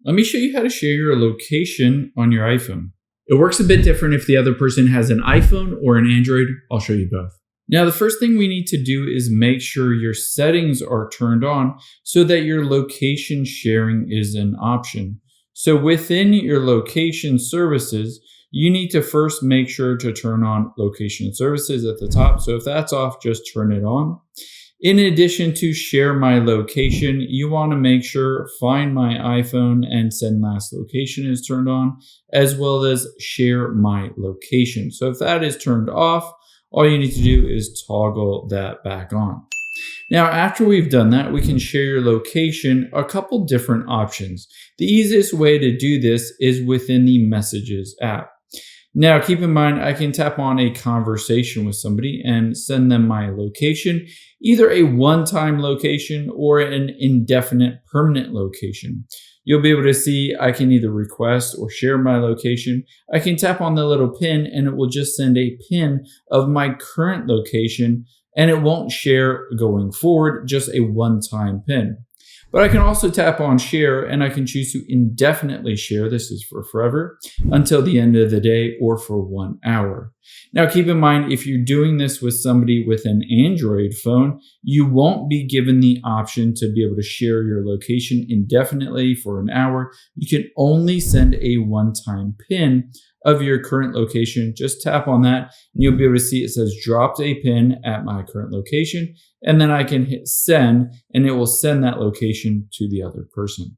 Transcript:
Let me show you how to share your location on your iPhone. It works a bit different if the other person has an iPhone or an Android. I'll show you both. Now, the first thing we need to do is make sure your settings are turned on so that your location sharing is an option. So within your location services, you need to first make sure to turn on location services at the top. So if that's off, just turn it on. In addition to share my location, you want to make sure find my iPhone and send last location is turned on, as well as share my location. So if that is turned off, all you need to do is toggle that back on. Now, after we've done that, we can share your location a couple different options. The easiest way to do this is within the Messages app. Now, keep in mind, I can tap on a conversation with somebody and send them my location, either a one-time location or an indefinite permanent location. You'll be able to see I can either request or share my location. I can tap on the little pin and it will just send a pin of my current location, and it won't share going forward, just a one-time pin. But I can also tap on share and I can choose to indefinitely share. This is for forever, until the end of the day or for 1 hour. Now, keep in mind, if you're doing this with somebody with an Android phone, you won't be given the option to be able to share your location indefinitely for an hour. You can only send a one-time pin of your current location. Just tap on that and you'll be able to see it says dropped a pin at my current location, and then I can hit send and it will send that location to the other person.